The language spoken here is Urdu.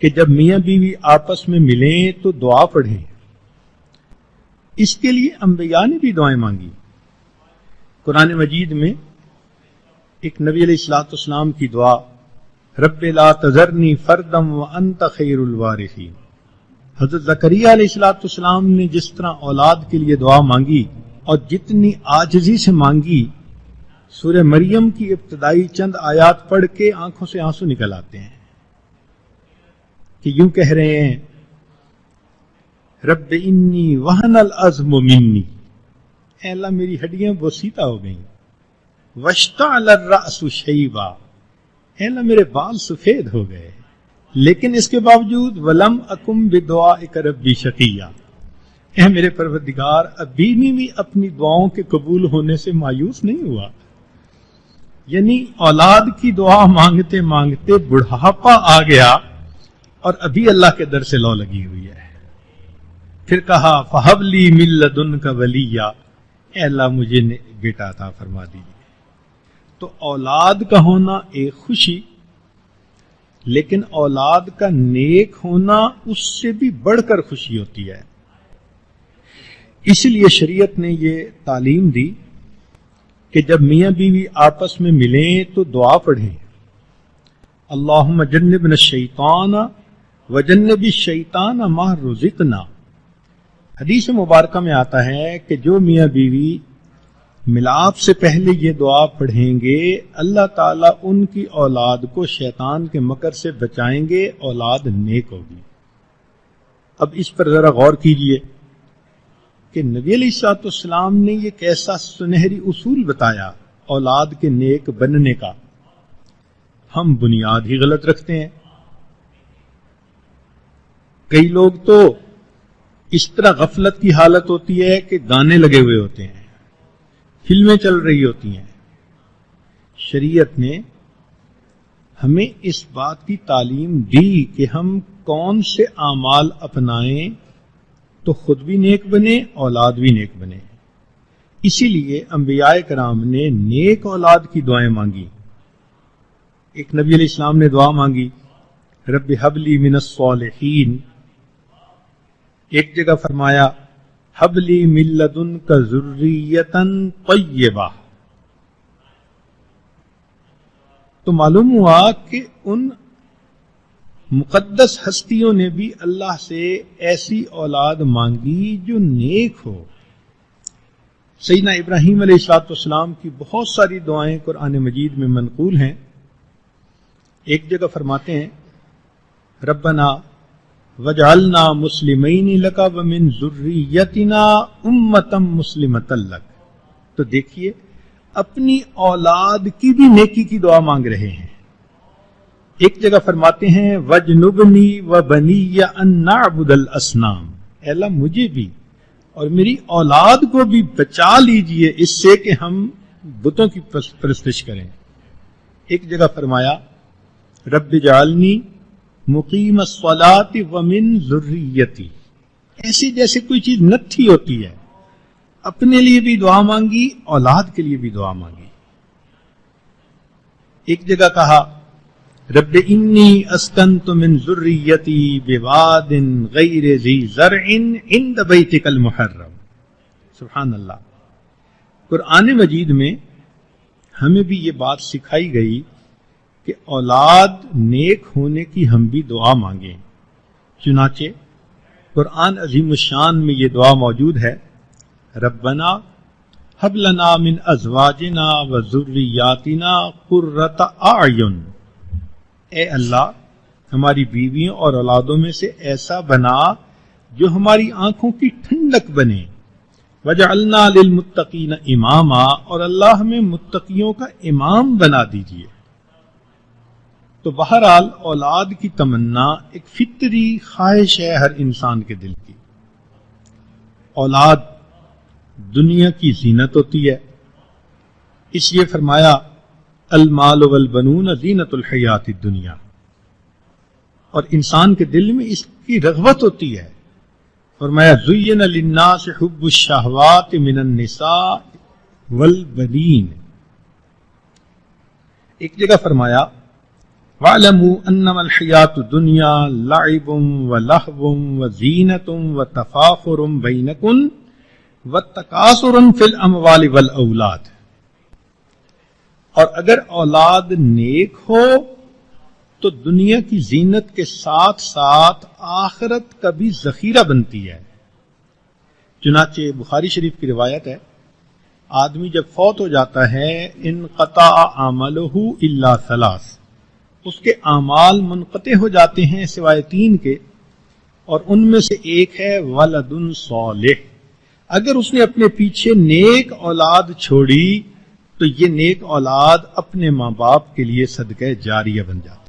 کہ جب میاں بیوی آپس میں ملیں تو دعا پڑھیں. اس کے لیے انبیاء نے بھی دعائیں مانگی. قرآن مجید میں ایک نبی علیہ الصلوۃ والسلام کی دعا، رب لا تذرنی فردا وانت خیر الوارثین. حضرت زکریا علیہ الصلوۃ والسلام نے جس طرح اولاد کے لیے دعا مانگی اور جتنی عاجزی سے مانگی، سورہ مریم کی ابتدائی چند آیات پڑھ کے آنکھوں سے آنسو نکل آتے ہیں کہ یوں کہہ رہے ہیں، رب انی وہن العظم منی، اے اللہ میری ہڈیاں بوسیدہ ہو گئیں، واشتعل الرأس شیبا، اے اللہ میرے بال سفید ہو گئے، لیکن اس کے باوجود ولم اکم بدعائک ربی شقیا، اے میرے پروردگار ابھی بھی اپنی دعاؤں کے قبول ہونے سے مایوس نہیں ہوا. یعنی اولاد کی دعا مانگتے مانگتے بڑھاپا آ گیا اور ابھی اللہ کے در سے لو لگی ہوئی ہے. پھر کہا فہب لی من لدنک ولیا، اے اللہ مجھے بیٹا عطا فرما دیجیے. تو اولاد کا ہونا ایک خوشی، لیکن اولاد کا نیک ہونا اس سے بھی بڑھ کر خوشی ہوتی ہے. اس لیے شریعت نے یہ تعلیم دی کہ جب میاں بیوی آپس میں ملیں تو دعا پڑھیں، اللہم جنبنا الشیطان وجنب الشیطان ما رزقنا. حدیث مبارکہ میں آتا ہے کہ جو میاں بیوی ملاپ سے پہلے یہ دعا پڑھیں گے، اللہ تعالیٰ ان کی اولاد کو شیطان کے مکر سے بچائیں گے، اولاد نیک ہوگی. اب اس پر ذرا غور کیجئے کہ نبی علیہ الصلوۃ والسلام نے یہ کیسا سنہری اصول بتایا اولاد کے نیک بننے کا. ہم بنیاد ہی غلط رکھتے ہیں. کئی لوگ تو اس طرح غفلت کی حالت ہوتی ہے کہ گانے لگے ہوئے ہوتے ہیں، فلمیں چل رہی ہوتی ہیں. شریعت نے ہمیں اس بات کی تعلیم دی کہ ہم کون سے اعمال اپنائیں تو خود بھی نیک بنے، اولاد بھی نیک بنے. اسی لیے انبیاء کرام نے نیک اولاد کی دعائیں مانگی. ایک نبی علیہ السلام نے دعا مانگی رب ہب لی من الصالحین. ایک جگہ فرمایا ہب لی من لدنک ذریۃ طیبہ. تو معلوم ہوا کہ ان مقدس ہستیوں نے بھی اللہ سے ایسی اولاد مانگی جو نیک ہو. سیدنا ابراہیم علیہ الصلوۃ والسلام کی بہت ساری دعائیں قرآن مجید میں منقول ہیں. ایک جگہ فرماتے ہیں ربنا وجعلنا مسلمین لک ومن ذریتنا امۃ مسلمۃ لک. تو دیکھیے اپنی اولاد کی بھی نیکی کی دعا مانگ رہے ہیں. ایک جگہ فرماتے ہیں وجنبنی وبنی ان نعبد الاصنام، اے اللہ مجھے بھی اور میری اولاد کو بھی بچا لیجئے اس سے کہ ہم بتوں کی پرستش کریں. ایک جگہ فرمایا رب جعلنی مقیم الصلاۃ ومن ذریتی. ایسی جیسے کوئی چیز نتھی ہوتی ہے. اپنے لیے بھی دعا مانگی، اولاد کے لیے بھی دعا مانگی. ایک جگہ کہا رب انی اسکنت من ذریتی بواد غیر ذی زرع عند بیتک المحرم. سبحان اللہ. قرآن مجید میں ہمیں بھی یہ بات سکھائی گئی کہ اولاد نیک ہونے کی ہم بھی دعا مانگیں. چنانچہ قرآن عظیم الشان میں یہ دعا موجود ہے ربنا ہب لنا من ازواجنا وذریاتنا قرۃ اعین. اے اللہ ہماری بیویوں اور اولادوں میں سے ایسا بنا جو ہماری آنکھوں کی ٹھنڈک بنے. وجعلنا للمتقین اماما، اور اللہ ہمیں متقیوں کا امام بنا دیجیے. تو بہرحال اولاد کی تمنا ایک فطری خواہش ہے ہر انسان کے دل کی. اولاد دنیا کی زینت ہوتی ہے. اس لیے فرمایا المال والبنون زینت الحیات الدنیا. اور انسان کے دل میں اس کی رغبت ہوتی ہے. فرمایا زین للناس حب الشہوات من النساء والبنین. ایک جگہ فرمایا وَاعْلَمُوا أَنَّمَا الْحَيَاةُ الدُّنْيَا لَعِبٌ وَلَهْوٌ وَزِینَةٌ وَتَفَاخُرٌ بَیْنَکُمْ وَالتَّکَاثُرٌ فِی الْأَمْوَالِ وَالْأَوْلَادِ، اور اگر اولاد نیک ہو تو دنیا کی زینت کے ساتھ ساتھ آخرت کا بھی ذخیرہ بنتی ہے۔ چنانچہ بخاری شریف کی روایت ہے، آدمی جب فوت ہو جاتا ہے انقطع عملہ الا ثلاث، اس کے اعمال منقطع ہو جاتے ہیں سوائے 3 کے، اور ان میں سے ایک ہے ولد صالح، اگر اس نے اپنے پیچھے نیک اولاد چھوڑی تو یہ نیک اولاد اپنے ماں باپ کے لیے صدقہ جاریہ بن جاتی ہے۔